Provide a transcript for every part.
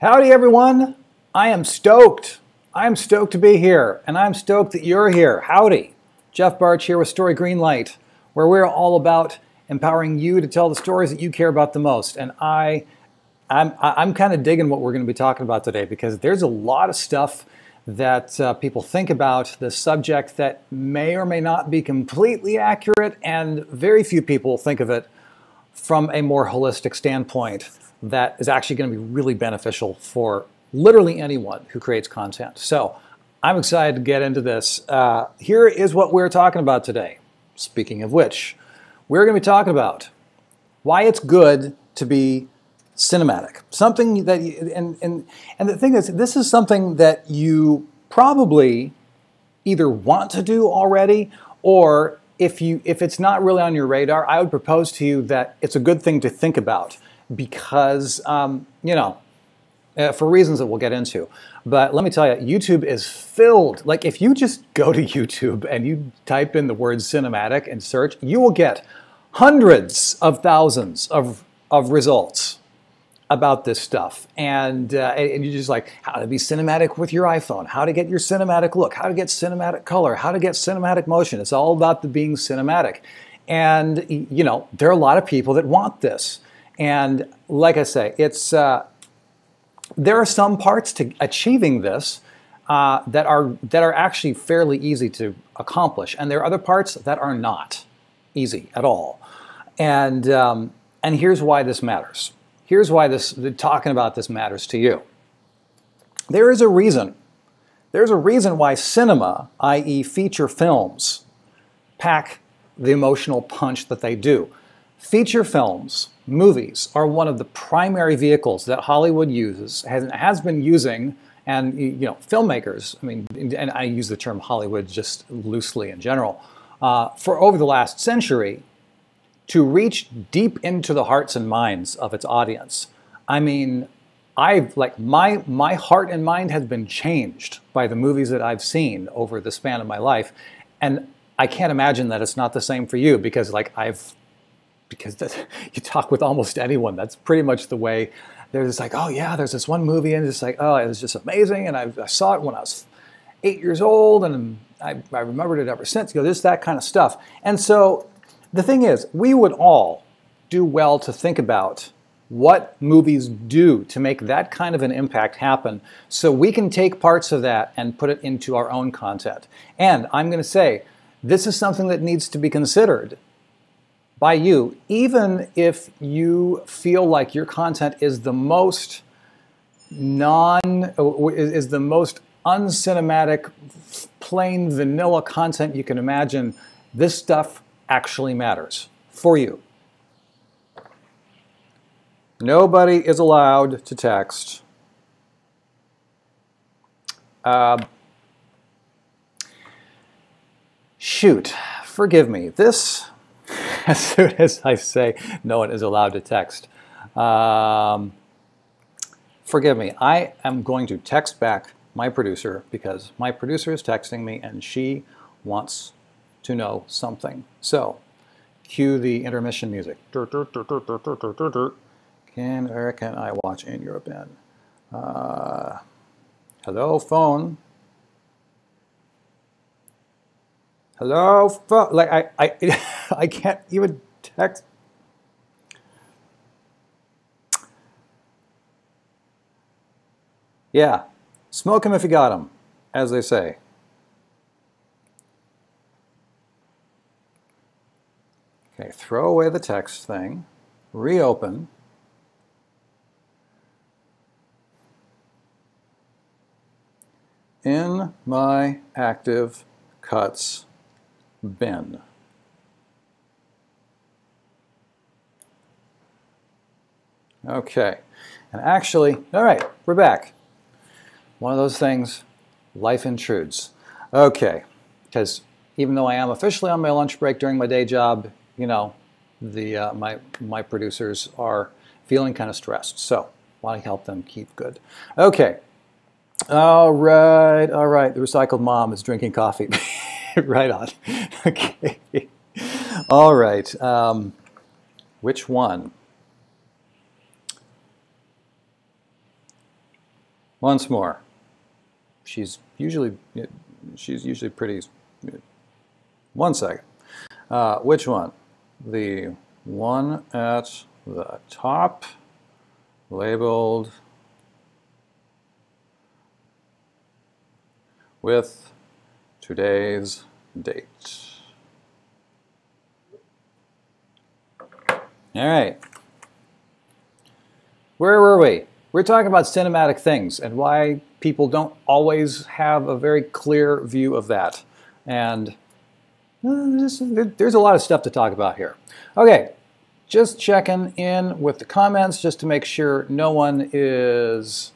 Howdy everyone, I am stoked. I'm stoked to be here, and I'm stoked that you're here. Howdy. Jeff Bartsch here with Story Greenlight, where we're all about empowering you to tell the stories that you care about the most. And I'm kind of digging what we're going to be talking about today, because there's a lot of stuff that people think about the subject that may or may not be completely accurate, and very few people think of it from a more holistic standpoint that is actually going to be really beneficial for literally anyone who creates content. So I'm excited to get into this. Here is what we're talking about today. Speaking of which, we're going to be talking about why it's good to be cinematic. Something that, and the thing is, this is something that you probably either want to do already, or if it's not really on your radar, I would propose to you that it's a good thing to think about, because for reasons that we'll get into. But let me tell you, YouTube is filled. Like, if you just go to YouTube and you type in the word cinematic and search, you will get hundreds of thousands of results about this stuff. And you're just like, how to be cinematic with your iPhone, how to get your cinematic look, how to get cinematic color, how to get cinematic motion. It's all about the being cinematic. And there are a lot of people that want this. And like I say, it's there are some parts to achieving this that are actually fairly easy to accomplish, and there are other parts that are not easy at all. And here's why this matters. Here's why talking about this matters to you. There is a reason. There's a reason why cinema, i.e. feature films, pack the emotional punch that they do. Feature films, movies, are one of the primary vehicles that Hollywood uses, has been using, and filmmakers, I mean, and I use the term Hollywood just loosely in general, for over the last century, to reach deep into the hearts and minds of its audience. I mean, my heart and mind has been changed by the movies that I've seen over the span of my life, and I can't imagine that it's not the same for you, because you talk with almost anyone, that's pretty much the way. They're just like, oh yeah, there's this one movie, and it's like, oh, it was just amazing, and I saw it when I was 8 years old, and I remembered it ever since. Just that kind of stuff. And so the thing is, we would all do well to think about what movies do to make that kind of an impact happen, so we can take parts of that and put it into our own content. And I'm going to say, this is something that needs to be considered by you, even if you feel like your content is the most uncinematic, plain vanilla content you can imagine. This stuff actually matters for you. Nobody is allowed to text. Shoot, forgive me. This, as soon as I say no one is allowed to text, forgive me. I am going to text back my producer, because my producer is texting me and she wants to know something. So, cue the intermission music. Can I watch in your bin? Hello, phone. Hello, phone. Like I can't even text. Yeah, smoke him if you got him, as they say. Okay, throw away the text thing, reopen. In my active cuts bin. Okay, and actually, all right, we're back. One of those things, life intrudes. Okay, because even though I am officially on my lunch break during my day job, my producers are feeling kind of stressed, so want to help them keep good. Okay, all right, the recycled mom is drinking coffee. Right on. Okay, all right, which one? Once more. She's usually pretty. 1 second. Which one? The one at the top, labeled with today's date. All right. Where were we? We're talking about cinematic things and why people don't always have a very clear view of that. And there's a lot of stuff to talk about here. Okay, just checking in with the comments just to make sure no one is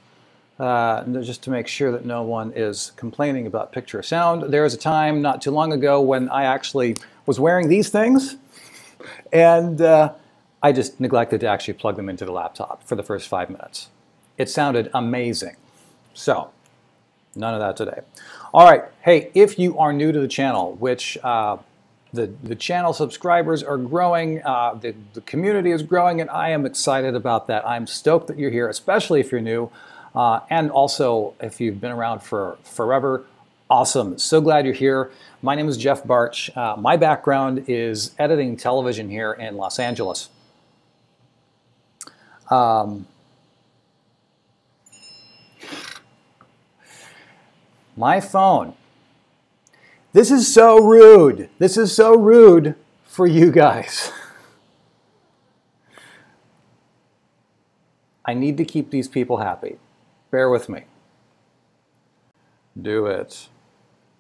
complaining about picture or sound. There was a time not too long ago when I actually was wearing these things, and I just neglected to actually plug them into the laptop for the first 5 minutes. It sounded amazing. So, none of that today. All right, hey, if you are new to the channel, which the channel subscribers are growing, the community is growing, and I am excited about that. I'm stoked that you're here, especially if you're new, and also if you've been around for forever. Awesome, so glad you're here. My name is Jeff Bartsch. My background is editing television here in Los Angeles. My phone. This is so rude. This is so rude for you guys. I need to keep these people happy. Bear with me. Do it.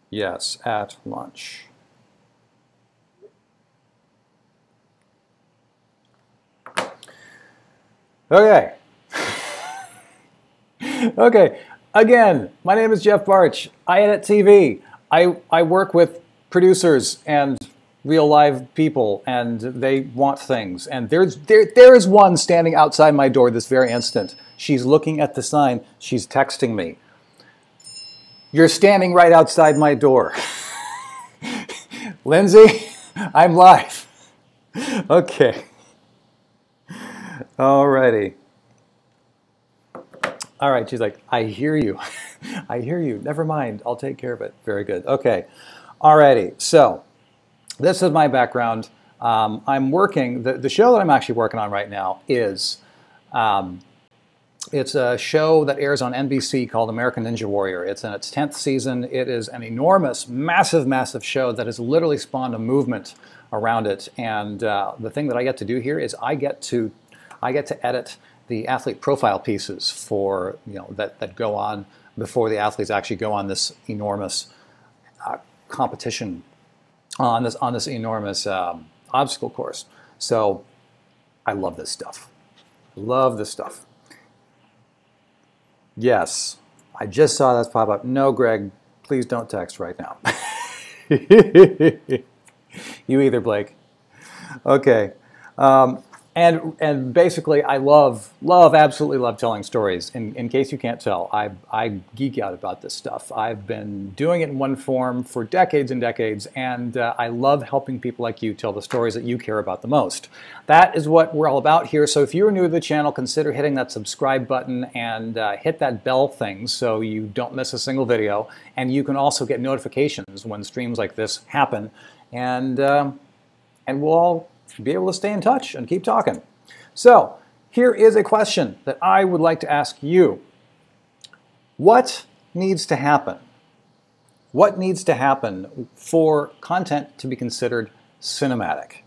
Yes, at lunch. Okay. Okay. Again, my name is Jeff Bartsch. I edit TV. I work with producers and real live people, and they want things. And there is one standing outside my door this very instant. She's looking at the sign. She's texting me. You're standing right outside my door. Lindsay, I'm live. Okay. Alrighty. All right, she's like, I hear you. I hear you. Never mind. I'll take care of it. Very good. Okay. Alrighty. So this is my background. I'm working, the show that I'm actually working on right now is, it's a show that airs on NBC called American Ninja Warrior. It's in its 10th season. It is an enormous, massive, massive show that has literally spawned a movement around it. And the thing that I get to do here is I get to edit the athlete profile pieces for, that go on before the athletes actually go on this enormous competition, on this enormous obstacle course. So I love this stuff. Love this stuff. Yes, I just saw that pop up. No, Greg, please don't text right now. You either, Blake. Okay. And basically, I absolutely love telling stories. In case you can't tell, I geek out about this stuff. I've been doing it in one form for decades and decades, and I love helping people like you tell the stories that you care about the most. That is what we're all about here. So if you're new to the channel, consider hitting that subscribe button and hit that bell thing so you don't miss a single video. And you can also get notifications when streams like this happen, and we'll all be able to stay in touch and keep talking. So here is a question that I would like to ask you. What needs to happen? What needs to happen for content to be considered cinematic?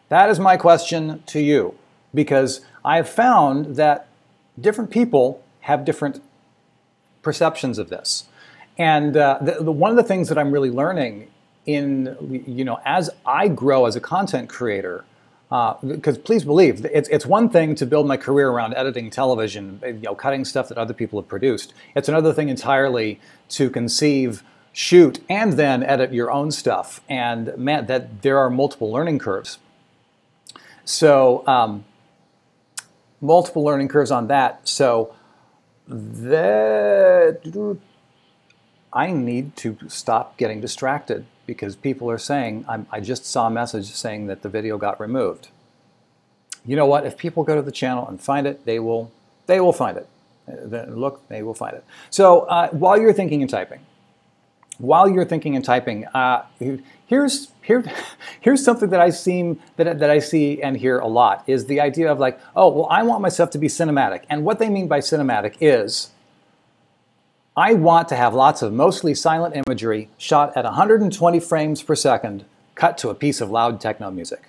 That is my question to you, because I've found that different people have different perceptions of this. And one of the things that I'm really learning as I grow as a content creator, because please believe, it's one thing to build my career around editing television, cutting stuff that other people have produced. It's another thing entirely to conceive, shoot, and then edit your own stuff. And man, there are multiple learning curves. So multiple learning curves on that. So I need to stop getting distracted, because people are saying, I just saw a message saying that the video got removed. You know what? If people go to the channel and find it, they will find it. Then look, maybe we'll find it. So while you're thinking and typing, here's something that I see and hear a lot, is the idea of like, oh, well, I want my stuff to be cinematic. And what they mean by cinematic is, I want to have lots of mostly silent imagery shot at 120 frames per second, cut to a piece of loud techno music.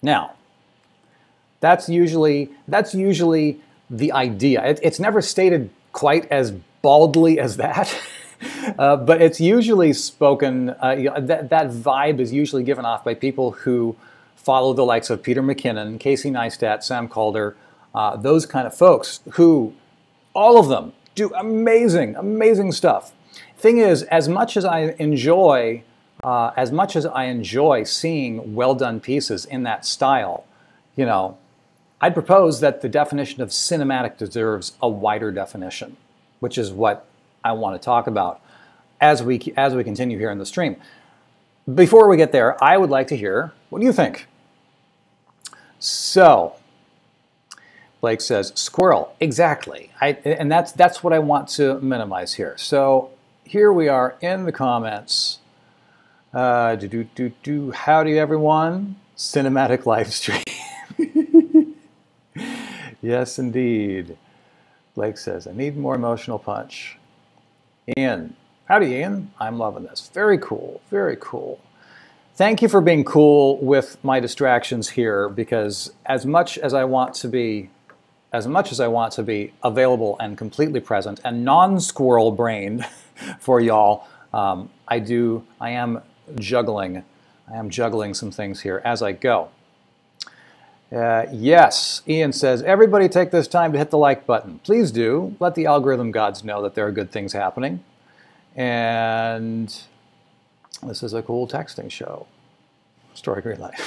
Now, that's usually the idea. It's never stated quite as baldly as that. But it's usually spoken, that vibe is usually given off by people who follow the likes of Peter McKinnon, Casey Neistat, Sam Calder, those kind of folks who, all of them, do amazing, amazing stuff. Thing is, as much as I enjoy seeing well-done pieces in that style, you know, I'd propose that the definition of cinematic deserves a wider definition, which is what I want to talk about as we continue here in the stream. Before we get there, I would like to hear what you think. So, Blake says, squirrel, exactly. And that's what I want to minimize here. So here we are in the comments. Howdy everyone, cinematic live stream. Yes, indeed. Blake says, I need more emotional punch. Ian, howdy Ian, I'm loving this. Very cool, very cool. Thank you for being cool with my distractions here, because as much as I want to be available and completely present and non-squirrel brained for y'all, I am juggling some things here as I go. Yes, Ian says, everybody take this time to hit the like button. Please do. Let the algorithm gods know that there are good things happening. And this is a cool texting show. Story Greenlight.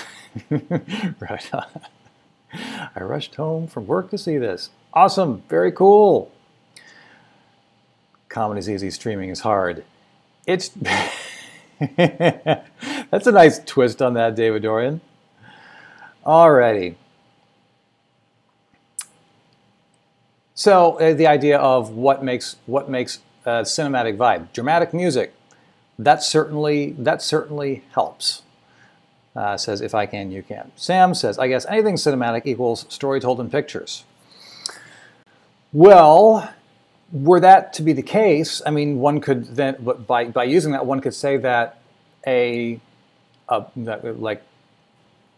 Right on. I rushed home from work to see this. Awesome. Very cool. Comedy's easy, streaming is hard. It's... That's a nice twist on that, David Dorian. Alrighty. So the idea of what makes a cinematic vibe, dramatic music, that certainly helps. Says, if I can, you can. Sam says, I guess anything cinematic equals story told in pictures. Well, were that to be the case, I mean, one could then, by using that, one could say that like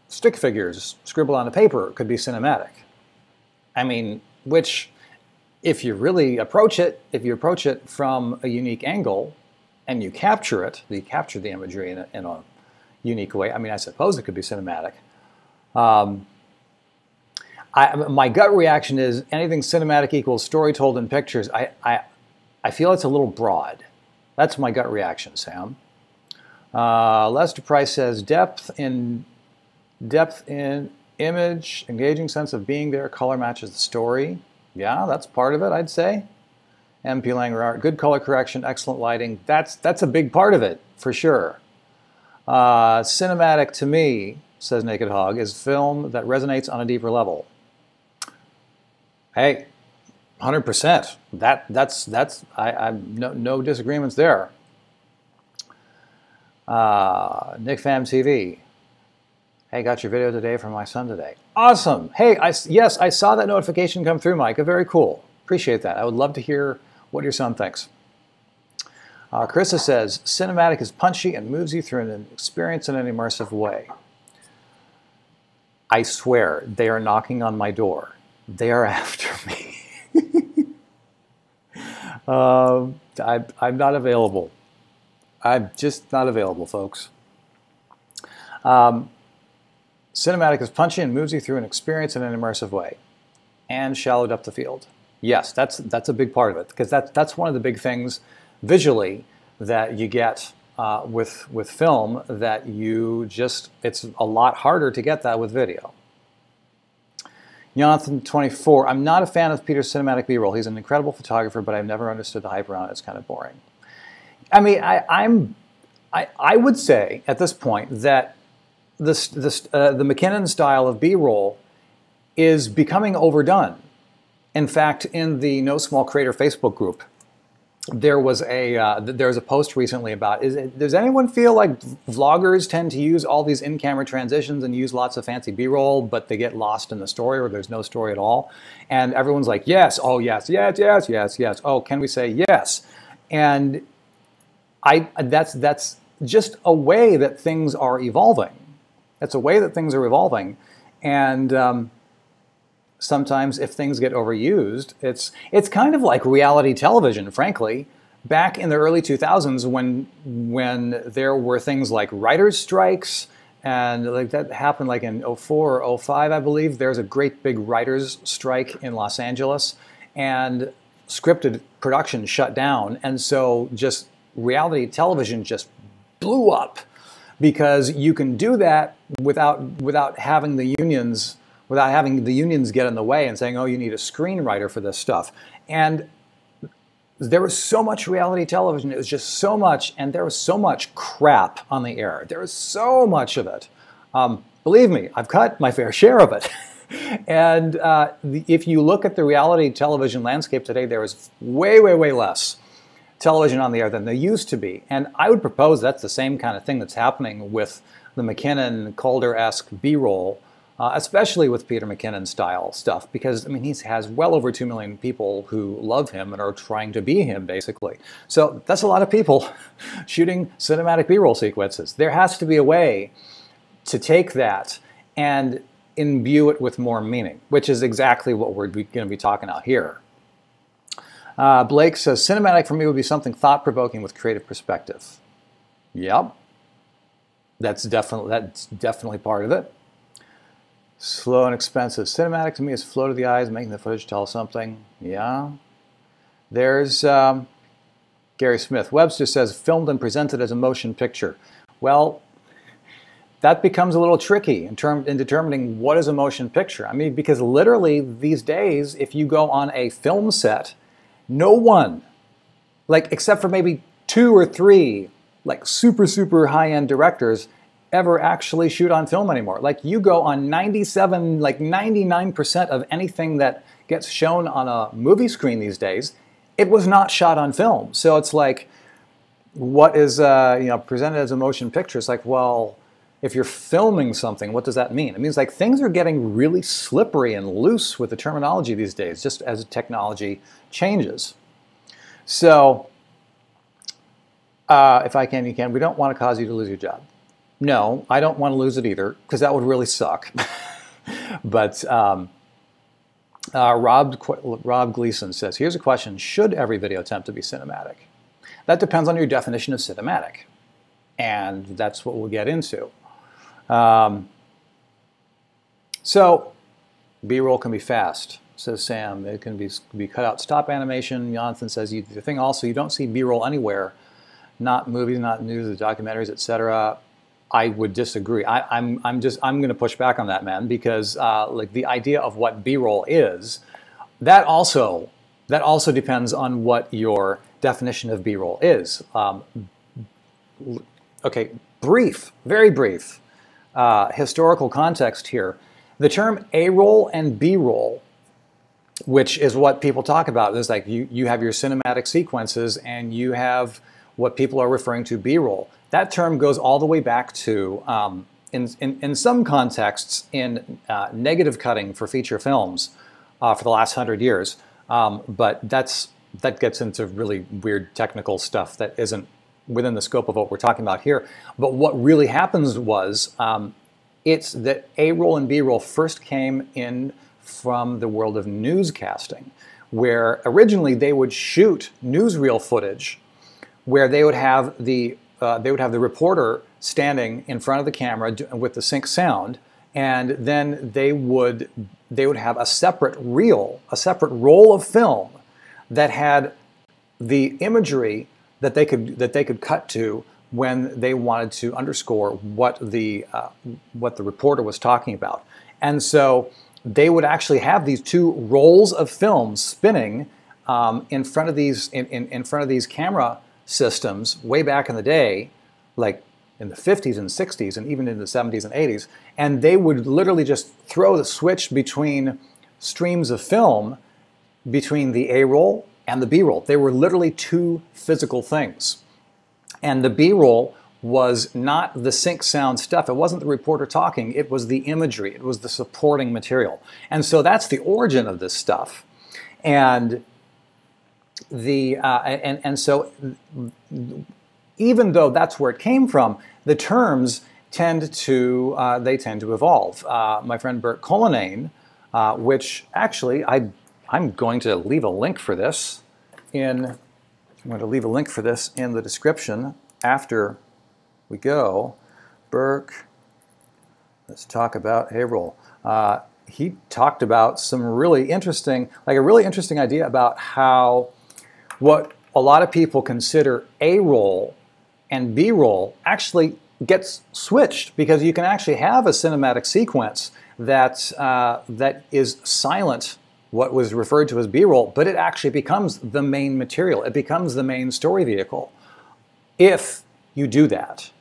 stick figures scribbled on a paper could be cinematic. I mean, which, if you really approach it, from a unique angle, and you capture the imagery in a unique way, I mean, I suppose it could be cinematic. My gut reaction is anything cinematic equals story told in pictures. I feel it's a little broad. That's my gut reaction, Sam. Lester Price says depth in image, engaging sense of being there, color matches the story. Yeah, that's part of it, I'd say. MP Langer art, good color correction, excellent lighting. That's a big part of it, for sure. Cinematic to me, says Naked Hog, is film that resonates on a deeper level. Hey, 100%. I'm no disagreements there. Nick Fam TV. Hey, got your video today from my son today. Awesome. Hey, yes, I saw that notification come through, Micah. Very cool. Appreciate that. I would love to hear what your son thinks. Carissa says, cinematic is punchy and moves you through an experience in an immersive way. I swear, they are knocking on my door. They are after me. I'm not available. I'm just not available, folks. Cinematic is punchy and moves you through an experience in an immersive way. And shallow depth of field. Yes, that's a big part of it, because that's one of the big things visually that you get with film that it's a lot harder to get that with video. Jonathan 24, I'm not a fan of Peter's cinematic B-roll. He's an incredible photographer, but I've never understood the hype around it. It's kind of boring. I mean, I would say at this point that the McKinnon style of B-roll is becoming overdone. In fact, in the No Small Creator Facebook group, there's a post recently about, does anyone feel like vloggers tend to use all these in-camera transitions and use lots of fancy B-roll, but they get lost in the story, or there's no story at all? And everyone's like, yes, oh yes, yes, yes, yes, yes. Oh, can we say yes? And that's just a way that things are evolving. That's a way that things are evolving. And sometimes if things get overused, it's kind of like reality television, frankly. Back in the early 2000s when there were things like writers' strikes, and like that happened like in 04 or 05, I believe, there's a great big writers' strike in Los Angeles, and scripted production shut down, and so just reality television just blew up, because you can do that without having the unions get in the way and saying, oh, you need a screenwriter for this stuff. And there was so much reality television, it was just so much, and there was so much crap on the air. There was so much of it. Believe me, I've cut my fair share of it. And if you look at the reality television landscape today, there is way, way, way less television on the air than there used to be. And I would propose that's the same kind of thing that's happening with the McKinnon, Calder-esque B-roll, especially with Peter McKinnon style stuff, because I mean he has well over 2 million people who love him and are trying to be him, basically. So that's a lot of people shooting cinematic B-roll sequences. There has to be a way to take that and imbue it with more meaning, which is exactly what we're going to be talking about here. Blake says, cinematic for me would be something thought-provoking with creative perspective. Yep. That's definitely part of it. Slow and expensive. Cinematic to me is flow to the eyes, making the footage tell something. Yeah. There's Gary Smith. Webster says, filmed and presented as a motion picture. Well, that becomes a little tricky in determining what is a motion picture. I mean, because literally these days, if you go on a film set, no one, like except for maybe 2 or 3, like super, super high-end directors, ever actually shoot on film anymore. Like you go on 97, like 99% of anything that gets shown on a movie screen these days, it was not shot on film. So it's like, what is presented as a motion picture? It's like, well, if you're filming something, what does that mean? It means like things are getting really slippery and loose with the terminology these days, just as technology changes. So if I can, you can. We don't want to cause you to lose your job. No, I don't want to lose it either, because that would really suck. But Rob Gleason says, here's a question. Should every video attempt to be cinematic? That depends on your definition of cinematic. And that's what we'll get into. So, B-roll can be fast, says Sam. It can be cut out stop animation. Jonathan says, the thing also, you don't see B-roll anywhere. Not movies, not news, documentaries, etc. I would disagree. I'm going to push back on that, man, because like the idea of what B-roll is, that also depends on what your definition of B-roll is. Okay, very brief historical context here. The term A-roll and B-roll, which is what people talk about, is like you have your cinematic sequences and you have what people are referring to B-roll. That term goes all the way back to, in some contexts, in negative cutting for feature films for the last 100 years. But that gets into really weird technical stuff that isn't within the scope of what we're talking about here. But what really happens was, it's that A-roll and B-roll first came in from the world of newscasting, where originally they would shoot newsreel footage, where they would have the reporter standing in front of the camera with the sync sound, and then they would have a separate roll of film that had the imagery that they could cut to when they wanted to underscore what the reporter was talking about. And so they would actually have these 2 rolls of film spinning in front of these camera systems way back in the day, like in the 50s and 60s and even in the 70s and 80s, and they would literally just throw the switch between streams of film between the A-roll and the B-roll. They were literally two physical things. And the B-roll was not the sync sound stuff. It wasn't the reporter talking. It was the imagery. It was the supporting material. And so that's the origin of this stuff. And so even though that's where it came from, the terms tend to evolve. My friend Bert Cullinane, which actually I'm going to leave a link for this in the description after we go. Burke, let's talk about A-roll. He talked about some really interesting, like a really interesting idea about how what a lot of people consider A-roll and B-roll actually gets switched, because you can actually have a cinematic sequence that is silent, what was referred to as B-roll, but it actually becomes the main material. It becomes the main story vehicle if you do that.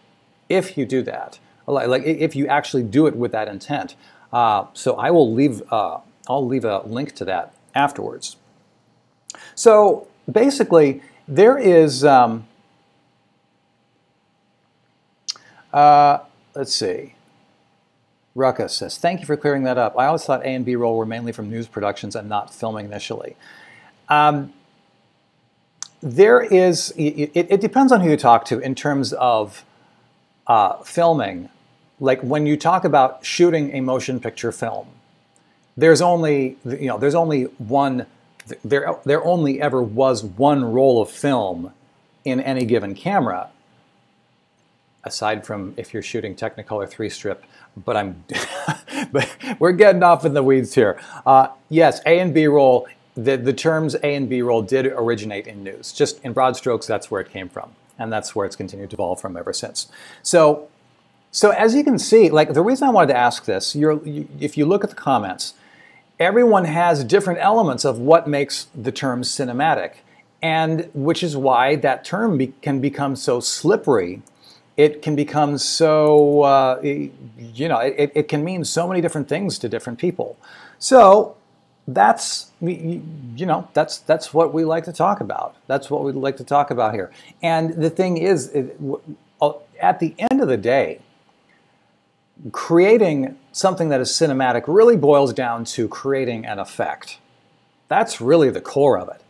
If you do that, like if you actually do it with that intent. So I will leave. I'll leave a link to that afterwards. So basically, there is. Let's see. Ruckus says, "Thank you for clearing that up. I always thought A and B roll were mainly from news productions and not filming initially." There is. It depends on who you talk to in terms of filming. Like when you talk about shooting a motion picture film, there's only one. There only ever was one roll of film in any given camera, aside from if you're shooting Technicolor 3-strip. But but we're getting off in the weeds here. Yes, A and B roll. The terms A and B roll did originate in news. Just in broad strokes, that's where it came from, and that's where it's continued to evolve from ever since. So as you can see, like the reason I wanted to ask this, if you look at the comments, everyone has different elements of what makes the term cinematic, and which is why that term can become so slippery. It can become so, it can mean so many different things to different people. So that's what we like to talk about. That's what we like to talk about here. And the thing is, at the end of the day, creating something that is cinematic really boils down to creating an effect. That's really the core of it.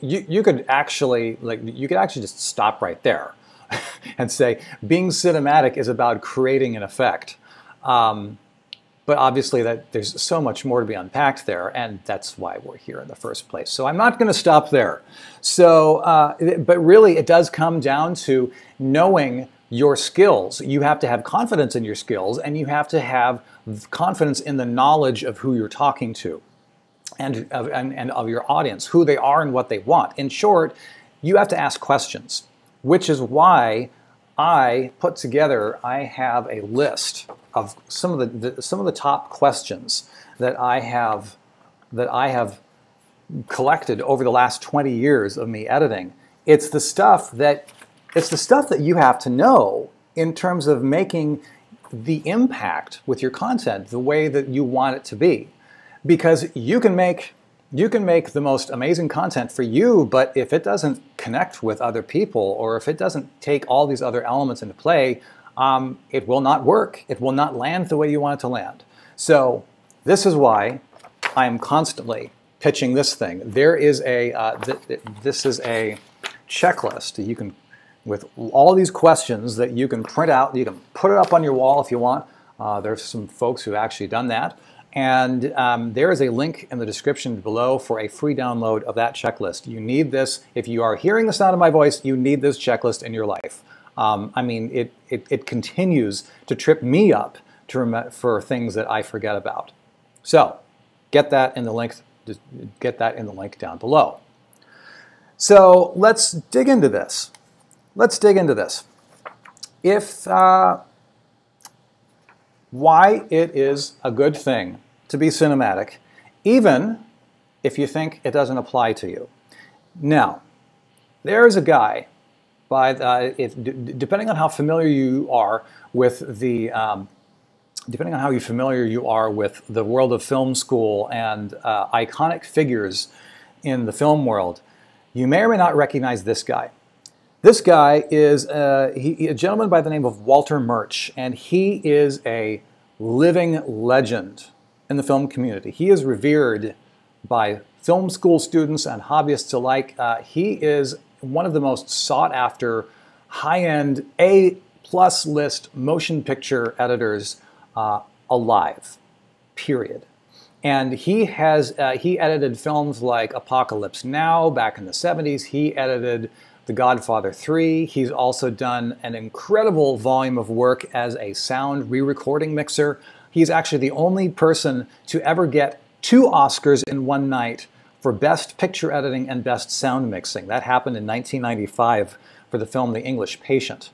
You could actually just stop right there and say being cinematic is about creating an effect. But obviously there's so much more to be unpacked there, and that's why we're here in the first place. So I'm not going to stop there. So, but really it does come down to knowing your skills. You have to have confidence in your skills, and you have to have confidence in the knowledge of who you're talking to and of your audience, who they are and what they want. In short, you have to ask questions, which is why I have a list of some of the top questions that I have collected over the last 20 years of me editing. It's the stuff that you have to know in terms of making the impact with your content the way that you want it to be. Because you can make the most amazing content for you, but if it doesn't connect with other people, or if it doesn't take all these other elements into play, it will not work. It will not land the way you want it to land. So this is why I am constantly pitching this thing. There is this is a checklist you can, with all these questions that you can print out. You can put it up on your wall if you want. There's some folks who've actually done that. And there is a link in the description below for a free download of that checklist. You need this. If you are hearing the sound of my voice, you need this checklist in your life. I mean, it continues to trip me up for things that I forget about. So get that in the link. Get that in the link down below. So let's dig into this. Let's dig into this. Why it is a good thing to be cinematic, even if you think it doesn't apply to you. Now, there's a guy, depending on how familiar you are with the depending on how familiar you are with the world of film school and iconic figures in the film world, you may or may not recognize this guy. This guy is a gentleman by the name of Walter Murch, and he is a living legend in the film community. He is revered by film school students and hobbyists alike. He is one of the most sought-after, high-end, A-plus list motion picture editors alive, period. And he edited films like Apocalypse Now back in the 70s. He edited The Godfather 3. He's also done an incredible volume of work as a sound re-recording mixer. He's actually the only person to ever get 2 Oscars in one night for Best Picture Editing and Best Sound Mixing. That happened in 1995 for the film The English Patient.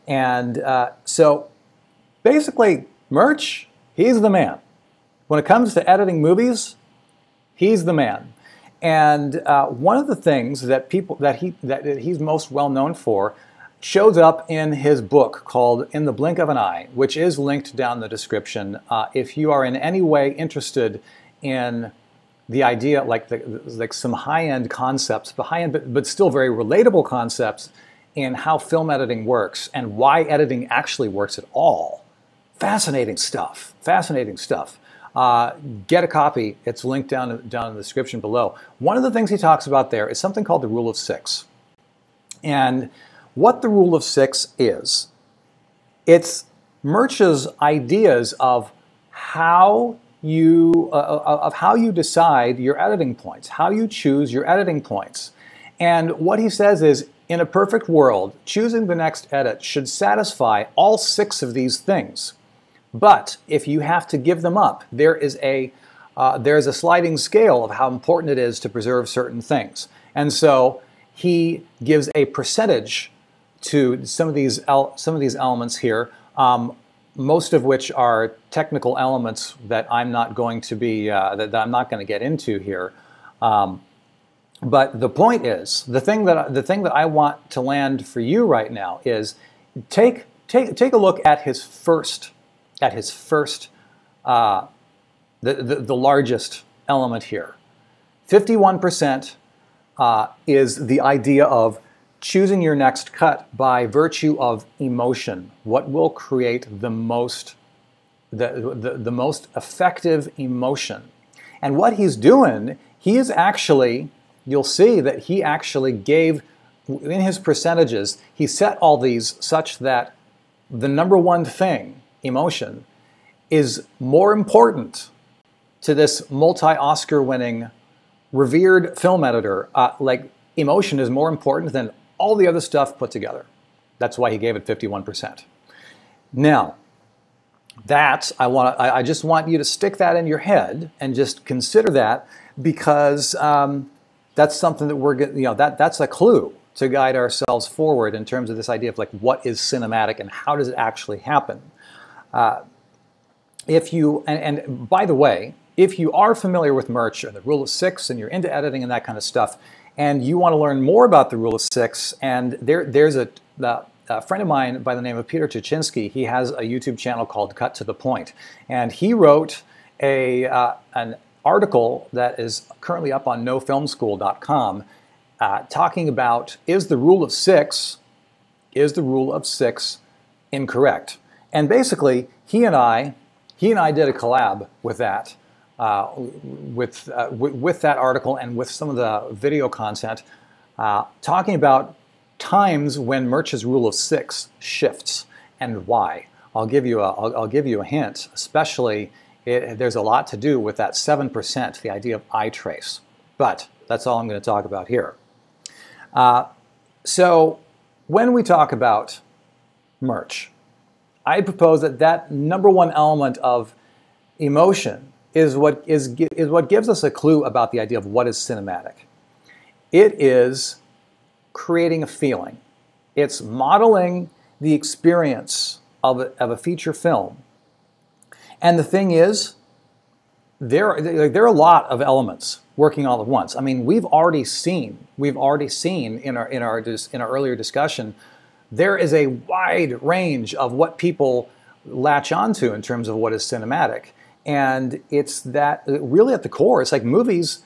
And so basically, Murch, he's the man. When it comes to editing movies, he's the man. And one of the things that he's most well known for shows up in his book called In the Blink of an Eye, which is linked down in the description. If you are in any way interested in the idea, like some high-end concepts, but still very relatable concepts in how film editing works and why editing actually works at all. Fascinating stuff. Fascinating stuff. Get a copy. It's linked down in the description below. One of the things he talks about there is something called the Rule of 6. And what the Rule of 6 is, it's Murch's ideas of how you decide your editing points, how you choose your editing points. And what he says is, in a perfect world, choosing the next edit should satisfy all 6 of these things. But if you have to give them up, there's a sliding scale of how important it is to preserve certain things. And so he gives a percentage to some of these elements here, most of which are technical elements that I'm not going to be that I'm not going to get into here. But the point is, the thing that I want to land for you right now is take a look at his first. The largest element here. 51% is the idea of choosing your next cut by virtue of emotion. What will create the most effective emotion? And what he's doing, he is actually, you'll see that he actually gave, in his percentages, he set all these such that the number one thing, emotion, is more important to this multi-Oscar winning, revered film editor. Like, emotion is more important than all the other stuff put together. That's why he gave it 51%. Now, I just want you to stick that in your head and just consider that, because that's something that that's a clue to guide ourselves forward in terms of this idea of like what is cinematic and how does it actually happen. And by the way, if you are familiar with Murch or the Rule of 6 and you're into editing and that kind of stuff, and you want to learn more about the Rule of 6, and there's a friend of mine by the name of Piotr Toczynski. He has a YouTube channel called Cut to the Point, and he wrote an article that is currently up on nofilmschool.com talking about, is the Rule of 6 incorrect? And basically, he and I did a collab with that, with that article and with some of the video content, talking about times when Murch's Rule of 6 shifts and why. I'll give you a hint. Especially, there's a lot to do with that 7%, the idea of eye trace. But that's all I'm going to talk about here. So when we talk about Murch, I propose that number one element of emotion is what gives us a clue about the idea of what is cinematic. It is creating a feeling. It's modeling the experience of a feature film. And the thing is, there are a lot of elements working all at once. I mean, we've already seen in our earlier discussion, there is a wide range of what people latch onto in terms of what is cinematic. And it's that really at the core, it's like movies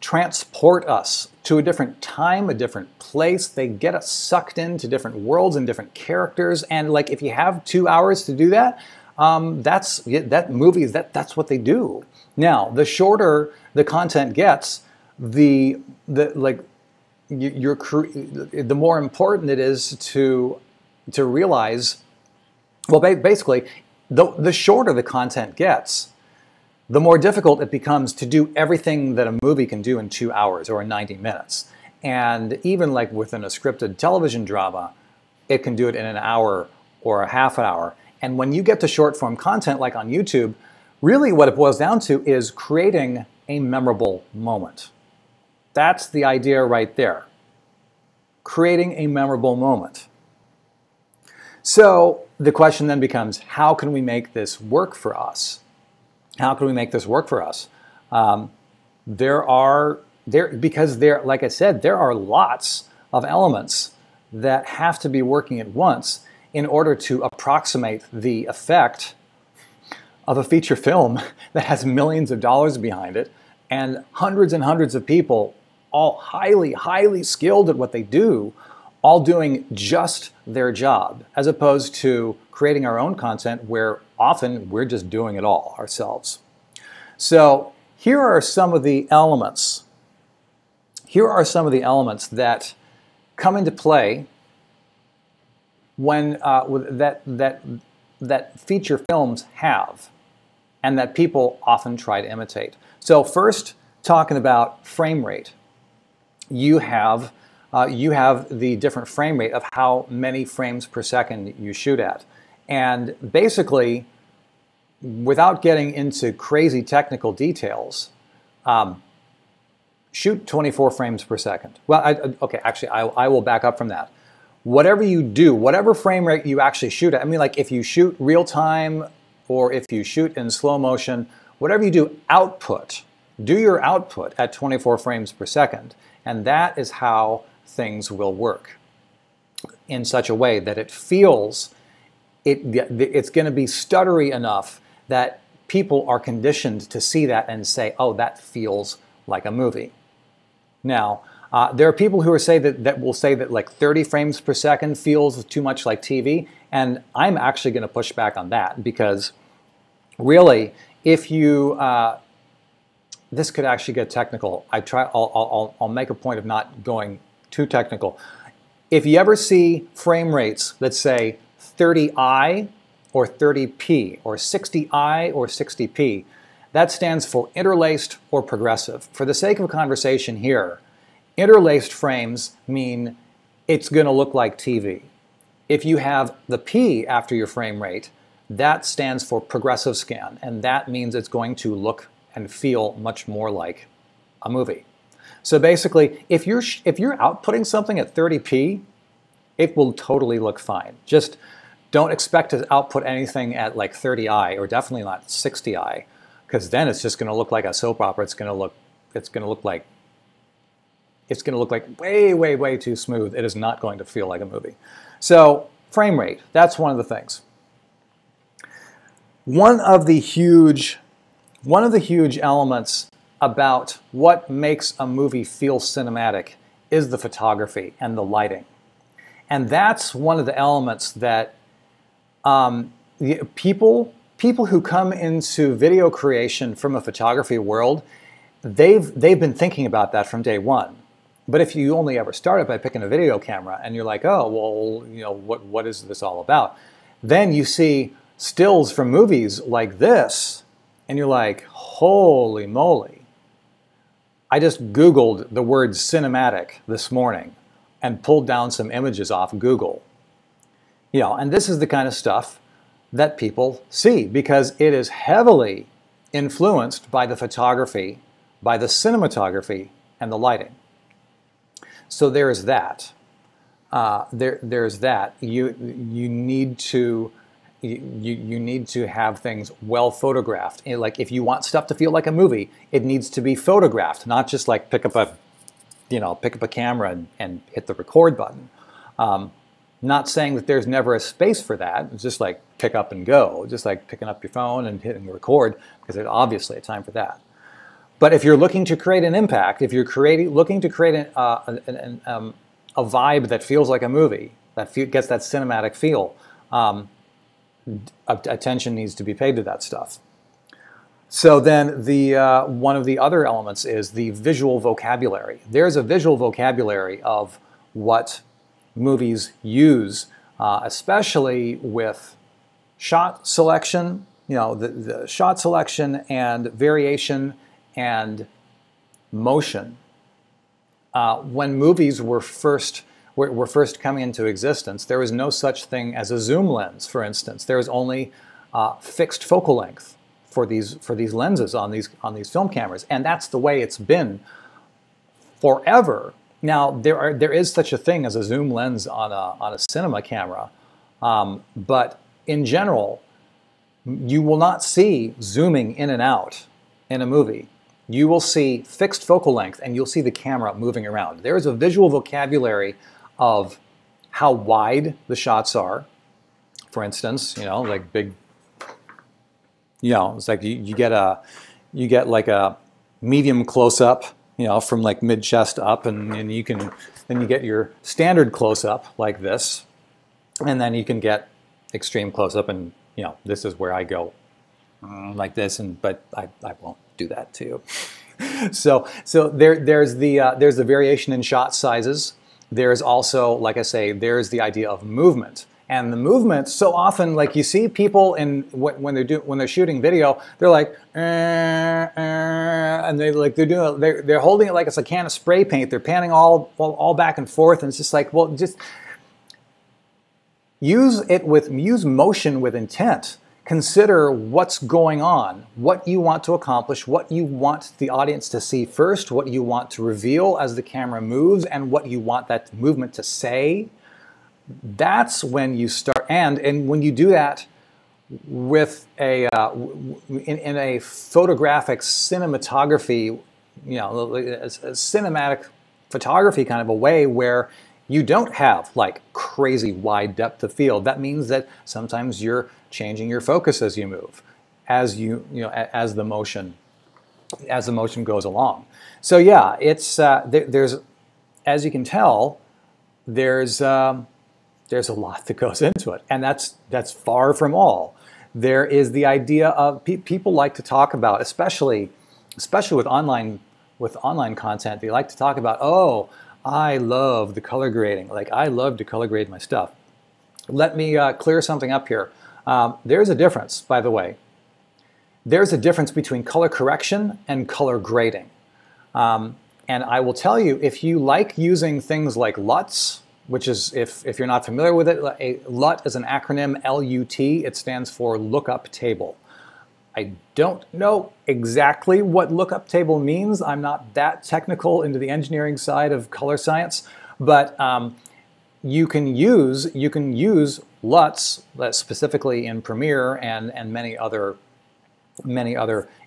transport us to a different time, a different place. They get us sucked into different worlds and different characters. And like if you have 2 hours to do that, that's what they do. Now, the shorter the content gets, the more important it is to realize. Well, basically, the shorter the content gets, the more difficult it becomes to do everything that a movie can do in 2 hours or in 90 minutes. And even like within a scripted television drama, it can do it in an hour or a half an hour. And when you get to short form content like on YouTube, really what it boils down to is creating a memorable moment. That's the idea right there. Creating a memorable moment. So the question then becomes, how can we make this work for us? How can we make this work for us? Because like I said, there are lots of elements that have to be working at once in order to approximate the effect of a feature film that has millions of dollars behind it and hundreds of people, all highly, highly skilled at what they do, all doing just their job, as opposed to creating our own content where often we're just doing it all ourselves. So here are some of the elements. Here are some of the elements that come into play when that feature films have, and that people often try to imitate. So first, talking about frame rate, you have the different frame rate of how many frames per second you shoot at. And basically, without getting into crazy technical details, shoot 24 frames per second. Well, okay, actually, I will back up from that. Whatever you do, whatever frame rate you actually shoot at, I mean, like if you shoot real time or if you shoot in slow motion, whatever you do, do your output at 24 frames per second. And that is how things will work in such a way that it feels, it's going to be stuttery enough that people are conditioned to see that and say, oh, that feels like a movie. Now, there are people who will say that like 30 frames per second feels too much like TV, and I'm actually going to push back on that, because really, if you this could actually get technical. I'll make a point of not going too technical. If you ever see frame rates that say 30i or 30p or 60i or 60p, that stands for interlaced or progressive. For the sake of conversation here, interlaced frames mean it's going to look like TV. If you have the P after your frame rate, that stands for progressive scan, and that means it's going to look and feel much more like a movie. So basically, if you're outputting something at 30p, it will totally look fine. Just don't expect to output anything at like 30i, or definitely not 60i, because then it's just going to look like a soap opera. It's going to look like way too smooth. It is not going to feel like a movie. So frame rate, that's one of the things. One of the huge elements about what makes a movie feel cinematic is the photography and the lighting. And that's one of the elements that people who come into video creation from a photography world, they've been thinking about that from day one. But if you only ever started by picking a video camera and you're like, oh, well, you know, what is this all about? Then you see stills from movies like this, and you're like, holy moly. I just Googled the word cinematic this morning and pulled down some images off Google. You know, and this is the kind of stuff that people see because it is heavily influenced by the photography, by the cinematography, and the lighting. So there's that. There's that. You need to have things well photographed. Like if you want stuff to feel like a movie, it needs to be photographed, not just like pick up a camera and hit the record button. Not saying that there's never a space for that. It's just like pick up and go, just like picking up your phone and hitting record, because there's obviously a time for that. But if you're looking to create an impact, if you're looking to create a vibe that feels like a movie, that gets that cinematic feel, attention needs to be paid to that stuff. So then one of the other elements is the visual vocabulary. There's a visual vocabulary of what movies use, especially with shot selection, the shot selection and variation and motion. When movies were first coming into existence, there was no such thing as a zoom lens, for instance. There was only fixed focal length for these lenses on these film cameras, and that's the way it's been forever. Now there is such a thing as a zoom lens on a cinema camera, but in general, you will not see zooming in and out in a movie. You will see fixed focal length, and you'll see the camera moving around. There is a visual vocabulary of how wide the shots are. For instance, like big, it's like you get like a medium close up, from like mid chest up, and then you get your standard close up like this, and then you can get extreme close up, and this is where I go like this, but I won't do that to you. So there's the variation in shot sizes. There's also, like I say, there's the idea of movement. And the movement, so often, like you see people when they're shooting video, they're like, and they're holding it like it's a can of spray paint. They're panning all back and forth, and it's just like, well, just use motion with intent. Consider what's going on, what you want to accomplish, what you want the audience to see first, what you want to reveal as the camera moves, and what you want that movement to say. That's when you start, and when you do that with in a photographic cinematography, a cinematic photography kind of a way where you don't have like crazy wide depth of field. That means that sometimes you're changing your focus as you move, as the motion goes along. So yeah, it's there's, as you can tell, there's a lot that goes into it, and that's far from all. There is the idea of people like to talk about, especially with online content. They like to talk about, oh, I love the color grading. Like, I love to color grade my stuff. Let me clear something up here. There's a difference, by the way. There's a difference between color correction and color grading. And I will tell you, if you like using things like LUTs, which is, if you're not familiar with it, a LUT is an acronym, L-U-T. It stands for lookup table. I don't know exactly what lookup table means. I'm not that technical into the engineering side of color science, but you can use LUTs, specifically in Premiere and many other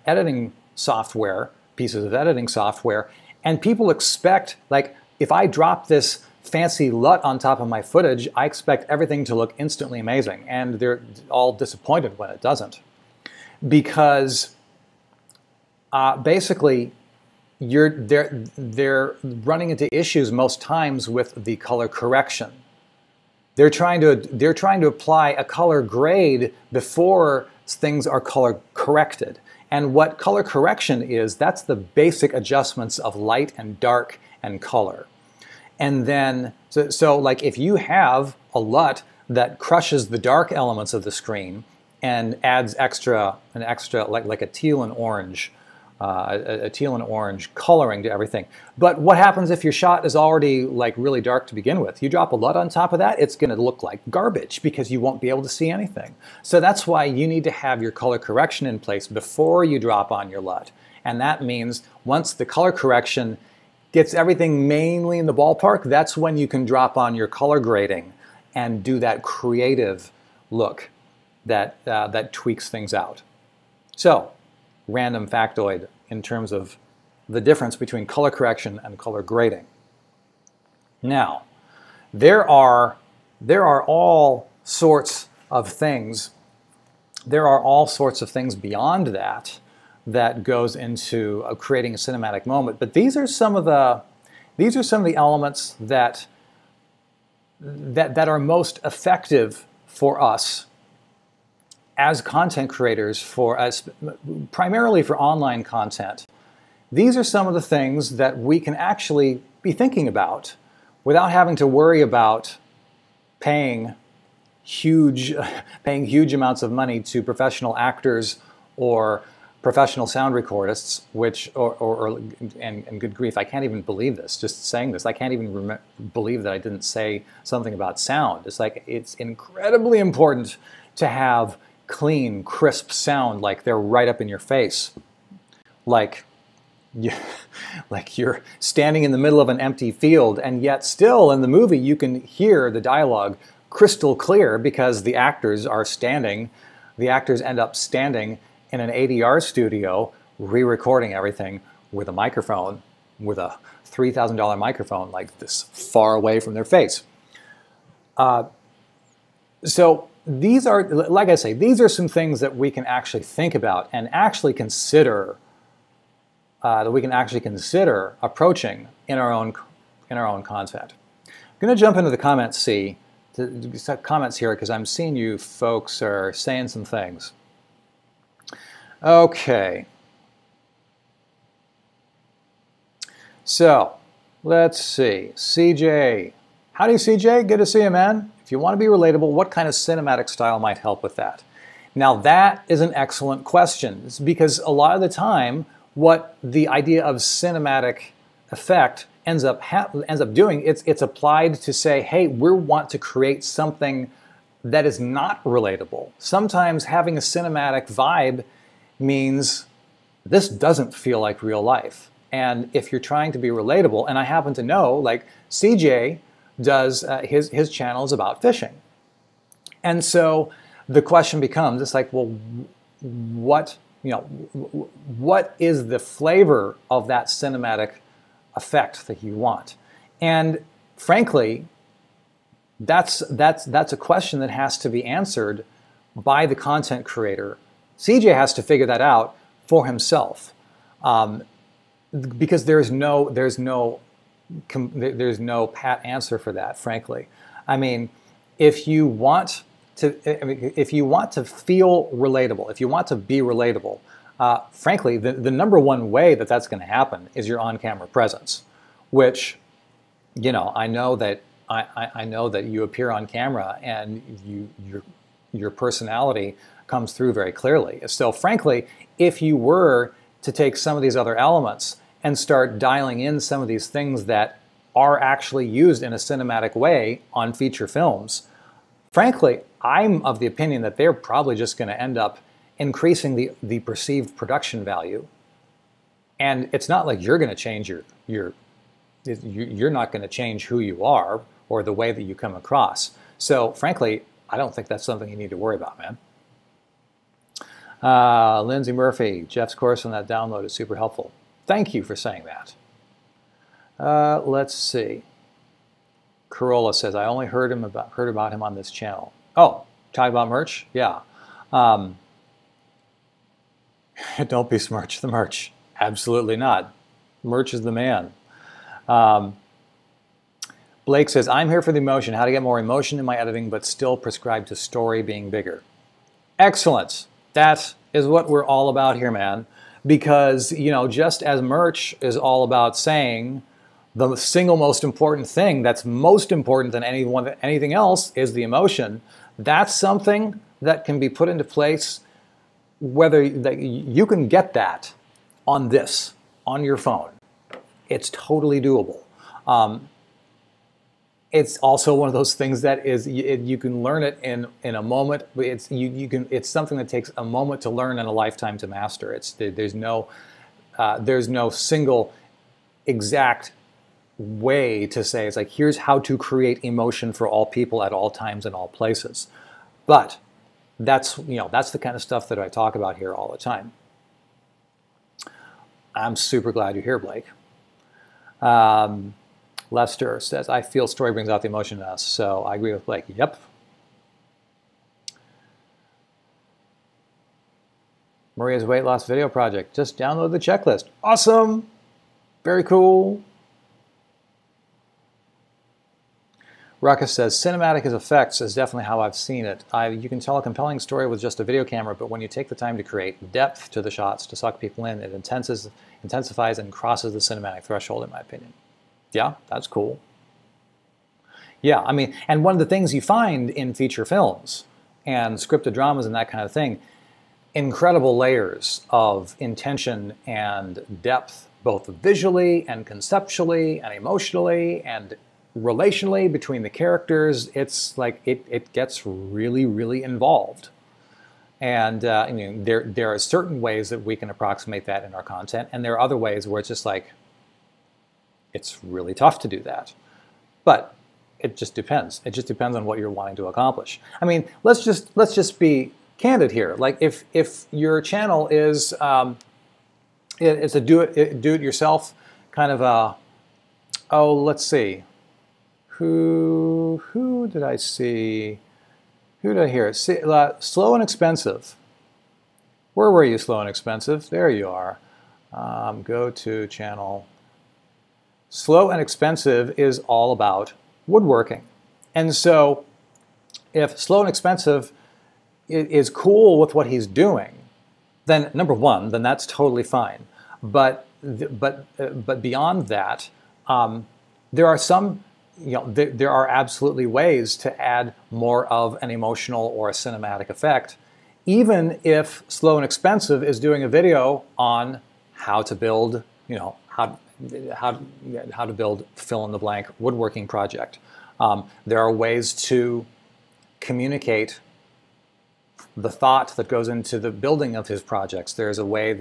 editing software, pieces of editing software, and people expect, like, if I drop this fancy LUT on top of my footage, I expect everything to look instantly amazing, and they're all disappointed when it doesn't. Because basically they're running into issues most times with the color correction. They're trying to apply a color grade before things are color corrected. And what color correction is, that's the basic adjustments of light and dark and color. And then, so like if you have a LUT that crushes the dark elements of the screen and adds an extra like a teal and orange coloring to everything. But what happens if your shot is already like really dark to begin with? You drop a LUT on top of that, it's going to look like garbage because you won't be able to see anything. So that's why you need to have your color correction in place before you drop on your LUT. And that means once the color correction gets everything mainly in the ballpark, that's when you can drop on your color grading and do that creative look that tweaks things out. So, random factoid in terms of the difference between color correction and color grading. Now, there are there are all sorts of things. There are all sorts of things beyond that that goes into creating a cinematic moment. But these are some of the elements that are most effective for us as content creators, for us, primarily for online content. These are some of the things that we can actually be thinking about without having to worry about paying huge amounts of money to professional actors or professional sound recordists, and good grief, I can't even believe this, just saying this. I can't even believe that I didn't say something about sound. It's like, it's incredibly important to have clean, crisp sound, like they're right up in your face. Like you're standing in the middle of an empty field, and yet still in the movie you can hear the dialogue crystal clear because the actors end up standing in an ADR studio re-recording everything with a microphone, with a $3,000 microphone like this far away from their face. So these are, like I say, these are some things that we can actually think about and actually consider, approaching in our own content. I'm going to jump into the comments here because I'm seeing you folks are saying some things. Okay. So let's see. CJ. Howdy, CJ. Good to see you, man. If you want to be relatable, what kind of cinematic style might help with that? Now, that is an excellent question, because a lot of the time, what the idea of cinematic effect ends up doing, it's applied to say, hey, we want to create something that is not relatable. Sometimes having a cinematic vibe means this doesn't feel like real life. And if you're trying to be relatable, and I happen to know, like CJ does, his channel is about fishing. And so the question becomes, it's like, well, what is the flavor of that cinematic effect that you want? And frankly, that's a question that has to be answered by the content creator. CJ has to figure that out for himself, because there's no pat answer for that, frankly. I mean, if you want to feel relatable, if you want to be relatable, frankly, the number one way that that's going to happen is your on-camera presence, which, I know that you appear on camera and your personality comes through very clearly. So frankly, if you were to take some of these other elements and start dialing in some of these things that are actually used in a cinematic way on feature films, frankly, I'm of the opinion that they're probably just going to end up increasing the perceived production value. And it's not like you're going to change you're not going to change who you are or the way that you come across. So frankly, I don't think that's something you need to worry about, man. Lindsay Murphy, Jeff's course on that download is super helpful. Thank you for saying that. Let's see. Corolla says, I only heard about him on this channel. Oh, talking about Murch? Yeah. Don't besmirch the Murch. Absolutely not. Murch is the man. Blake says, I'm here for the emotion. How to get more emotion in my editing, but still prescribe to story being bigger. Excellent. That is what we're all about here, man. Because, just as Murch is all about saying the single most important thing that's most important than anything else is the emotion, that's something that can be put into place, whether you can get that on your phone. It's totally doable. It's also one of those things that you can learn it in a moment. It's something that takes a moment to learn and a lifetime to master. There's no single exact way to say, it's like, here's how to create emotion for all people at all times and all places. But that's the kind of stuff that I talk about here all the time. I'm super glad you're here, Blake. Lester says, I feel story brings out the emotion in us. So I agree with Blake. Yep. Maria's weight loss video project. Just download the checklist. Awesome. Very cool. Ruckus says, cinematic as effects is definitely how I've seen it. You can tell a compelling story with just a video camera, but when you take the time to create depth to the shots to suck people in, it intensifies and crosses the cinematic threshold, in my opinion. Yeah, that's cool. Yeah, I mean, and one of the things you find in feature films and scripted dramas and that kind of thing, incredible layers of intention and depth, both visually and conceptually and emotionally and relationally between the characters. It's like it gets really, really involved. And I mean, there are certain ways that we can approximate that in our content, and there are other ways where it's just like, it's really tough to do that. But it just depends. It just depends on what you're wanting to accomplish. I mean, let's just be candid here. Like if your channel is it's a do it yourself kind of a, oh, let's see. Who did I see? Who did I hear? See, Slow and Expensive. Where were you, Slow and Expensive? There you are. Go to channel. Slow and Expensive is all about woodworking. And so if Slow and Expensive is cool with what he's doing, then number one, then that's totally fine. But beyond that, there are some, there are absolutely ways to add more of an emotional or a cinematic effect, even if Slow and Expensive is doing a video on how to build, how to build fill in the blank woodworking project. There are ways to communicate the thought that goes into the building of his projects. There's a way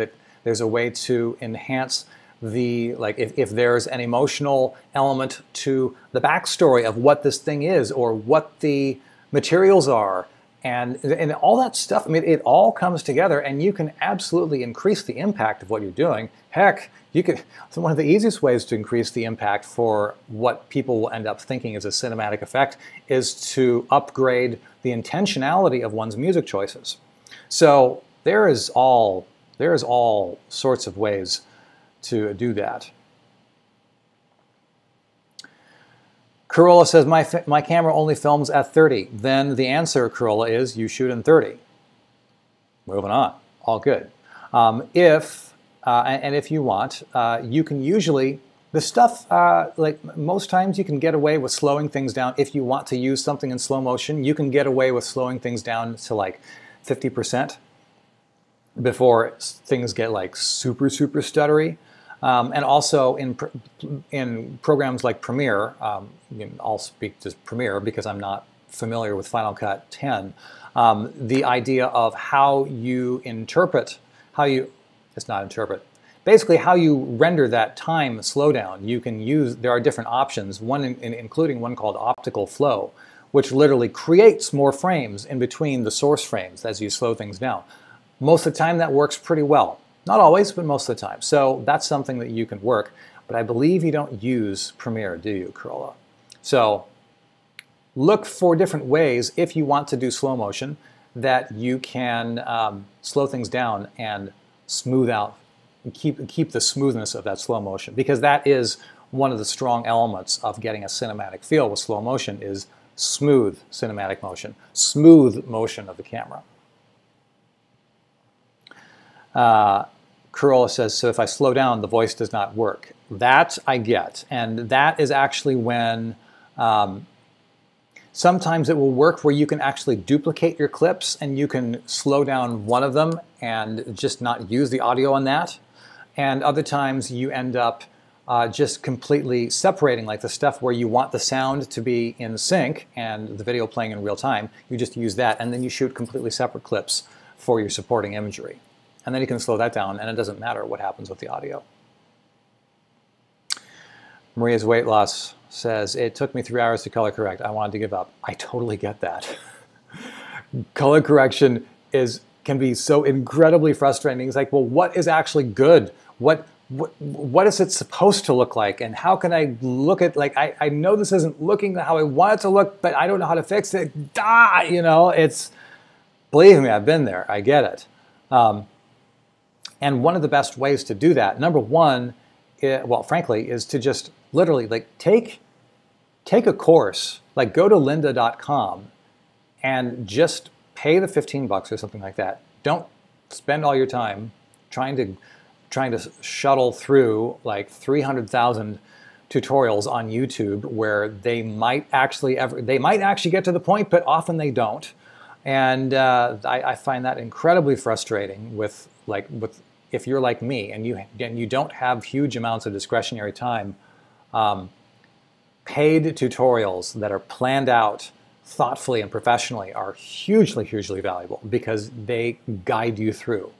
to enhance the, like, if there's an emotional element to the backstory of what this thing is or what the materials are and all that stuff. I mean, it all comes together, and you can absolutely increase the impact of what you're doing. Heck, you could, one of the easiest ways to increase the impact for what people will end up thinking is a cinematic effect is to upgrade the intentionality of one's music choices. So there is all sorts of ways to do that. Corolla says, my camera only films at 30. Then the answer, Corolla, is you shoot in 30. Moving on. All good. If you want, you can usually, the stuff, like most times you can get away with slowing things down. If you want to use something in slow motion, you can get away with slowing things down to like 50% before things get like super, super stuttery. And also in programs like Premiere, I'll speak to Premiere because I'm not familiar with Final Cut 10, the idea of how you interpret, basically how you render that time slowdown. You can use, there are different options, including one called optical flow, which literally creates more frames in between the source frames as you slow things down. Most of the time that works pretty well. Not always, but most of the time. So that's something that you can work. But I believe you don't use Premiere, do you, Corolla? So look for different ways, if you want to do slow motion, that you can slow things down and smooth out, and keep the smoothness of that slow motion. Because that is one of the strong elements of getting a cinematic feel with slow motion is smooth cinematic motion, smooth motion of the camera. Corolla says, so if I slow down, the voice does not work. That I get. And that is actually when sometimes it will work where you can actually duplicate your clips and you can slow down one of them and just not use the audio on that. And other times you end up just completely separating, like the stuff where you want the sound to be in sync and the video playing in real time. You just use that, and then you shoot completely separate clips for your supporting imagery. And then you can slow that down, and it doesn't matter what happens with the audio. Maria's weight loss says, it took me 3 hours to color correct. I wanted to give up. I totally get that. Color correction can be so incredibly frustrating. It's like, well, what is actually good? What what is it supposed to look like, and how can I look at, like, I know this isn't looking how I want it to look, but I don't know how to fix it. You know, it's, believe me, I've been there. I get it. And one of the best ways to do that, number one, well, frankly, is to just literally like take a course, like go to lynda.com and just pay the $15 or something like that. Don't spend all your time trying to shuttle through like 300,000 tutorials on YouTube where they might actually get to the point, but often they don't. And I find that incredibly frustrating with if you're like me and you don't have huge amounts of discretionary time. Paid tutorials that are planned out thoughtfully and professionally are hugely, hugely valuable because they guide you through.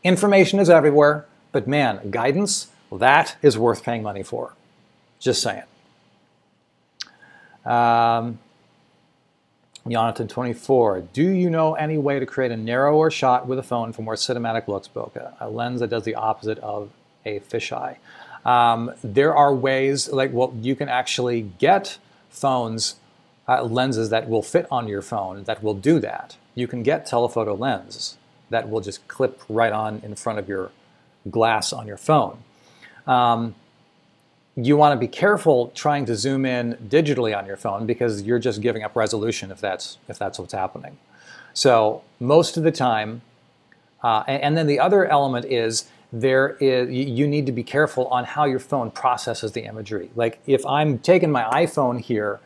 Information is everywhere, but man, guidance, that is worth paying money for. Just saying. Jonathan24, do you know any way to create a narrower shot with a phone for more cinematic looks, bokeh? A lens that does the opposite of a fisheye. There are ways, like, well, you can actually get phones, lenses that will fit on your phone that will do that. You can get telephoto lens that will just clip right on in front of your glass on your phone. You want to be careful trying to zoom in digitally on your phone because you're just giving up resolution if that's what's happening. So most of the time, and then the other element is you need to be careful on how your phone processes the imagery. Like if I'm taking my iPhone here,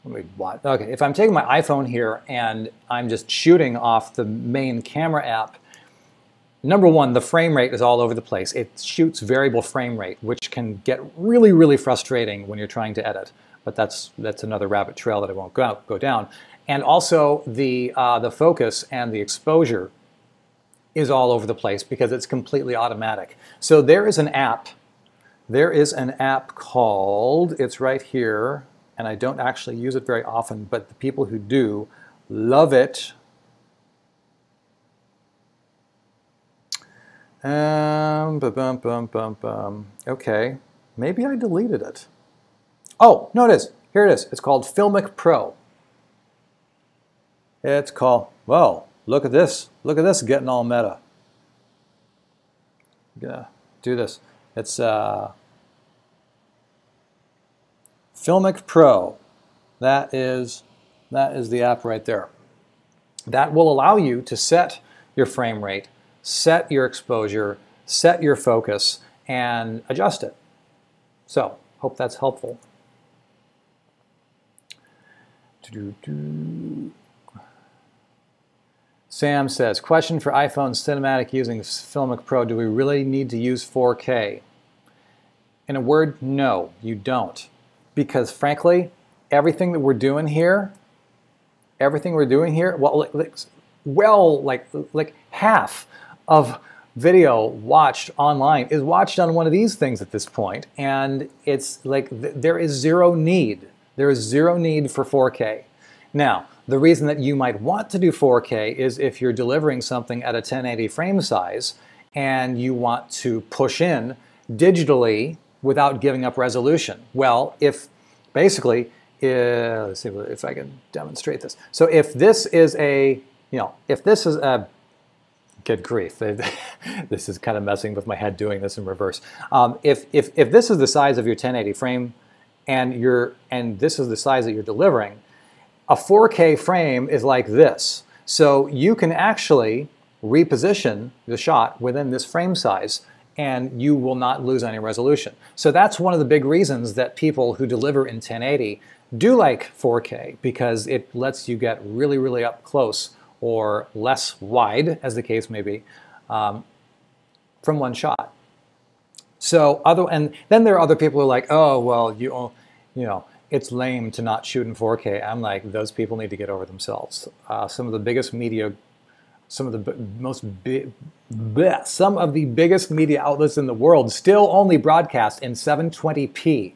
if I'm taking my iPhone here and I'm just shooting off the main camera app, number one, the frame rate is all over the place. It shoots variable frame rate, which can get really, really frustrating when you're trying to edit. But that's another rabbit trail that I won't go down. And also the focus and the exposure is all over the place because it's completely automatic. So there is an app. There is an app called, it's right here, and I don't actually use it very often, but the people who do love it. Okay, maybe I deleted it. Oh, no, it is. Here it is. It's called Filmic Pro. It's called, whoa, look at this. Look at this getting all meta. I'm gonna do this. It's Filmic Pro. That is the app right there. That will allow you to set your frame rate, set your exposure, set your focus, and adjust it. So, hope that's helpful. Sam says, question for iPhone Cinematic using Filmic Pro, do we really need to use 4K? In a word, no, you don't. Because frankly, everything that we're doing here, well, like half of video watched online is watched on one of these things at this point, and it's like there is zero need. There is zero need for 4K. Now, the reason that you might want to do 4K is if you're delivering something at a 1080 frame size and you want to push in digitally without giving up resolution. Well, if basically, let's see if I can demonstrate this. So if this is a, if this is a, good grief, this is kind of messing with my head doing this in reverse. If this is the size of your 1080 frame and this is the size that you're delivering, a 4K frame is like this. So you can actually reposition the shot within this frame size and you will not lose any resolution. So that's one of the big reasons that people who deliver in 1080 do like 4K, because it lets you get really, really up close or less wide, as the case may be, from one shot. So and then there are other people who are like, oh, well, it's lame to not shoot in 4K. I'm like, those people need to get over themselves. Some of the biggest media, some of the biggest media outlets in the world still only broadcast in 720p.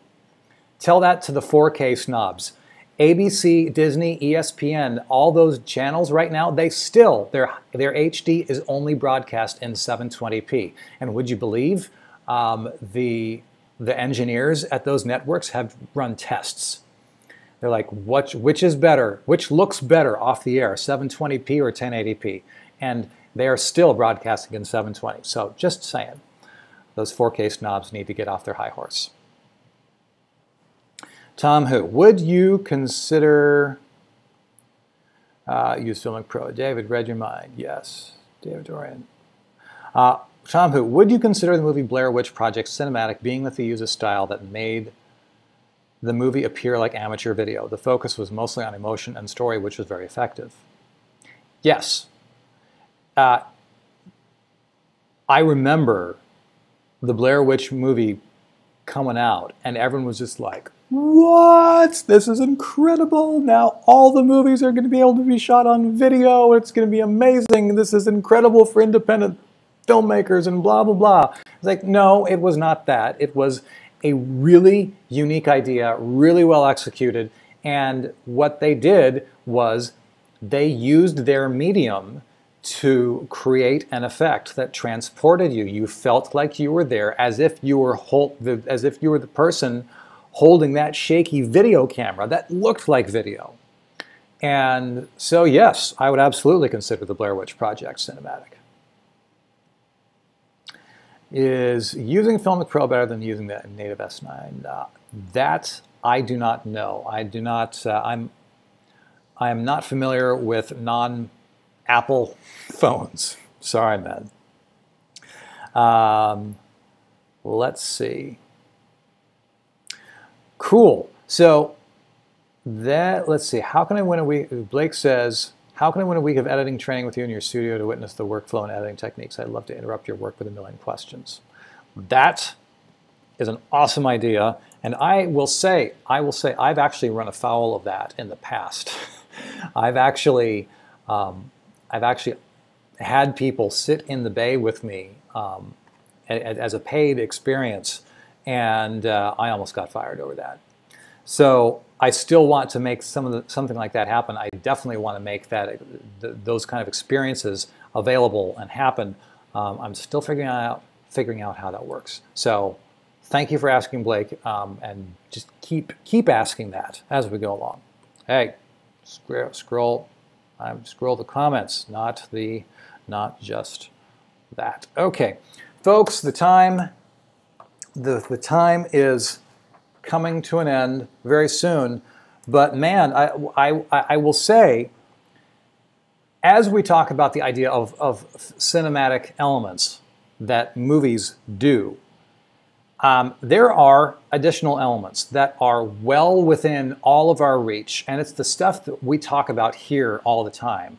Tell that to the 4K snobs. ABC, Disney, ESPN, all those channels right now, they still, their HD is only broadcast in 720p. And would you believe The engineers at those networks have run tests. They're like, which is better? Which looks better off the air, 720p or 1080p? And they are still broadcasting in 720. So just saying, those 4K snobs need to get off their high horse. Tom Who, would you consider use Filmic Pro? David, read your mind. Yes. David Dorian. Tom Who, would you consider the movie Blair Witch Project cinematic, being that they use a style that made the movie appear like amateur video? The focus was mostly on emotion and story, which was very effective. Yes. I remember the Blair Witch movie coming out, and everyone was just like, what? This is incredible. Now all the movies are going to be able to be shot on video. It's going to be amazing. This is incredible for independent filmmakers and blah, blah, blah. It's like, no, it was not that. It was a really unique idea, really well executed. And what they did was they used their medium to create an effect that transported you. You felt like you were there, as if you were the person holding that shaky video camera that looked like video. And so, yes, I would absolutely consider the Blair Witch Project cinematic. Is using Filmic Pro better than using the native S9? That I do not know. I do not. I am not familiar with non-Apple phones. Sorry, man. Let's see. Cool. So let's see. How can I win a week? Blake says, how can I win a week of editing training with you in your studio to witness the workflow and editing techniques? I'd love to interrupt your work with a million questions. That is an awesome idea. And I will say, I've actually run afoul of that in the past. I've actually had people sit in the bay with me as a paid experience, and I almost got fired over that. So I still want to make something like that happen. I definitely want to make those kind of experiences available and happen. I'm still figuring out how that works. So thank you for asking, Blake, and just keep asking that as we go along. Hey, scroll the comments, not just that. Okay, folks, the time is coming to an end very soon, but man, I will say, as we talk about the idea of cinematic elements that movies do, there are additional elements that are well within all of our reach, and it's the stuff that we talk about here all the time.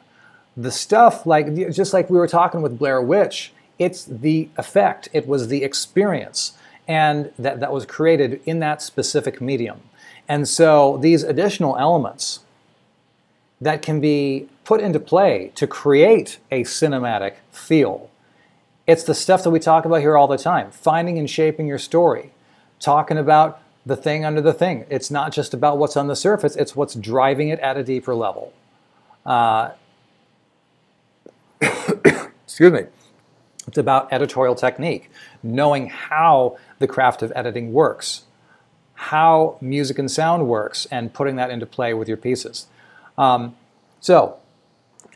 The stuff, just like we were talking with Blair Witch, it's the effect, it was the experience, and that was created in that specific medium. And so these additional elements that can be put into play to create a cinematic feel, it's the stuff that we talk about here all the time. Finding and shaping your story. Talking about the thing under the thing. It's not just about what's on the surface, it's what's driving it at a deeper level. Excuse me. It's about editorial technique. Knowing how the craft of editing works. How music and sound works, and putting that into play with your pieces. So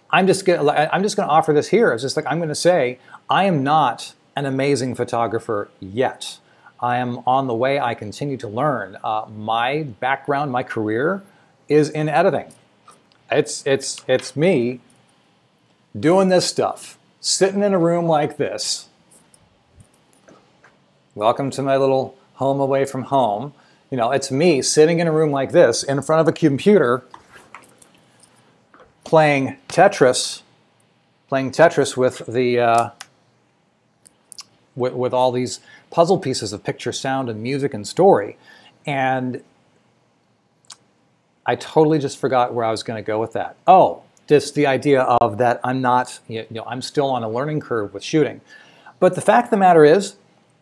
I'm just going to offer this here. It's just like I'm going to say, I am not an amazing photographer yet. I am on the way. I continue to learn. My background, my career is in editing. It's me doing this stuff, sitting in a room like this. Welcome to my little home away from home. You know, it's me sitting in a room like this in front of a computer playing Tetris with the with all these puzzle pieces of picture, sound, and music and story. And I totally just forgot where I was going to go with that. Oh, just the idea of that I'm not, I'm still on a learning curve with shooting. But the fact of the matter is,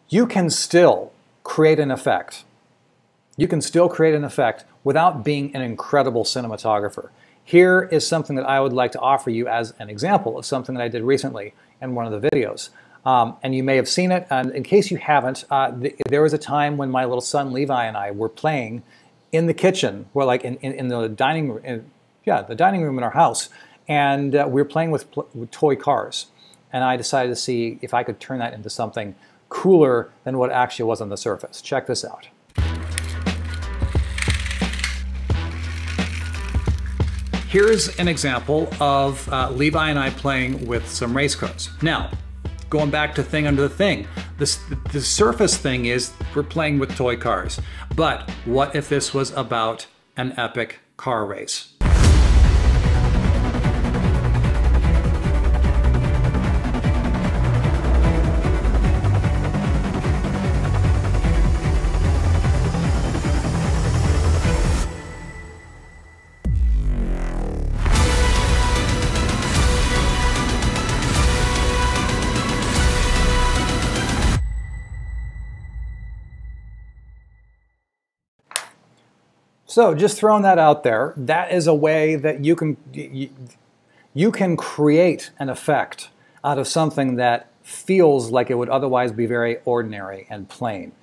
you can still create an effect. You can still create an effect without being an incredible cinematographer. Here is something that I would like to offer you as an example of something that I did recently in one of the videos. And you may have seen it. And in case you haven't, there was a time when my little son Levi and I were playing in the kitchen, or like in the dining room, the dining room in our house, and we were playing with toy cars. And I decided to see if I could turn that into something cooler than what actually was on the surface. Check this out. Here's an example of Levi and I playing with some race cars. Now, going back to thing under the thing, the surface thing is we're playing with toy cars. But what if this was about an epic car race? So just throwing that out there, that is a way that you can create an effect out of something that feels like it would otherwise be very ordinary and plain.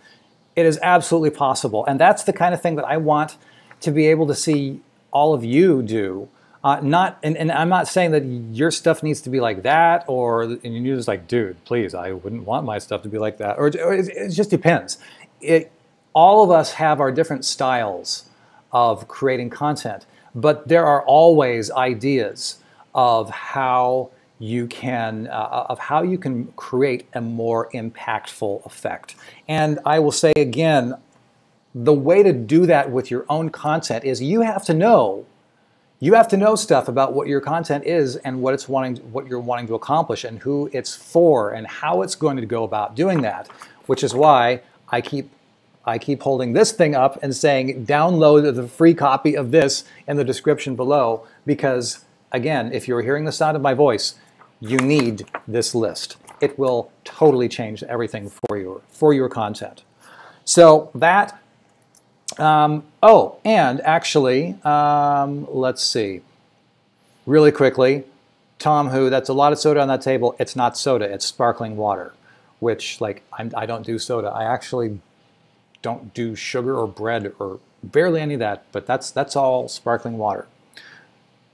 It is absolutely possible, and that's the kind of thing that I want to be able to see all of you do. And I'm not saying that your stuff needs to be like that, and you're just like, dude, please, I wouldn't want my stuff to be like that. Or it just depends. All of us have our different styles of creating content, but there are always ideas of how you can create a more impactful effect. And I will say again, the way to do that with your own content is you have to know stuff about what your content is and what you're wanting to accomplish and who it's for and how it's going to go about doing that, which is why I keep holding this thing up and saying download the free copy of this in the description below, because again, if you're hearing the sound of my voice, you need this list. It will totally change everything for your content. So that, oh, and actually, let's see, really quickly, Tom Who, that's a lot of soda on that table. It's not soda, it's sparkling water, which like, I don't do soda. I actually don't do sugar or bread or barely any of that, but that's all sparkling water.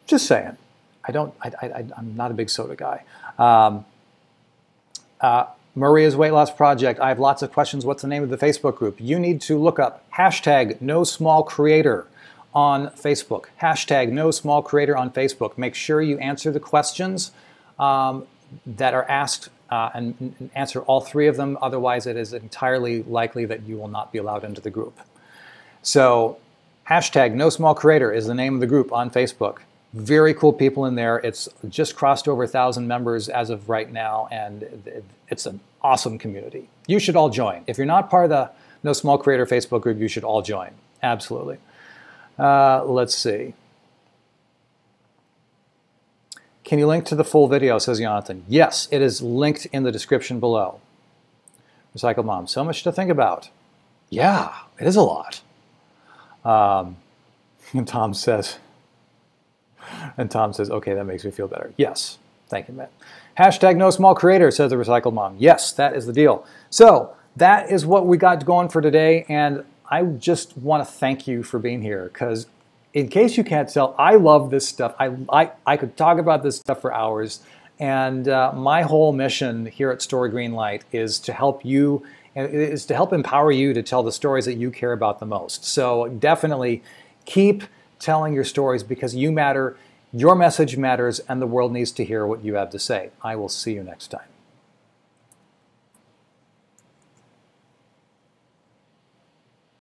Just saying. I'm not a big soda guy. Maria's Weight Loss Project. I have lots of questions. What's the name of the Facebook group? You need to look up #NoSmallCreator on Facebook. #NoSmallCreator on Facebook. Make sure you answer the questions that are asked and answer all three of them. Otherwise, it is entirely likely that you will not be allowed into the group. So #NoSmallCreator is the name of the group on Facebook. Very cool people in there. It's just crossed over 1,000 members as of right now, and it's an awesome community. You should all join. If you're not part of the No Small Creator Facebook group, you should all join. Absolutely. Let's see. Can you link to the full video, says Jonathan. Yes, it is linked in the description below. Recycle Mom, so much to think about. Yeah, it is a lot. And Tom says, okay, that makes me feel better. Yes, thank you, Matt. #NoSmallCreator, says the Recycle Mom. Yes, that is the deal. So that is what we got going for today, and I just want to thank you for being here, because in case you can't tell, I love this stuff. I could talk about this stuff for hours, and my whole mission here at Story Greenlight is to help you, is to help empower you to tell the stories that you care about the most. So definitely keep telling your stories, because you matter, your message matters, and the world needs to hear what you have to say. I will see you next time.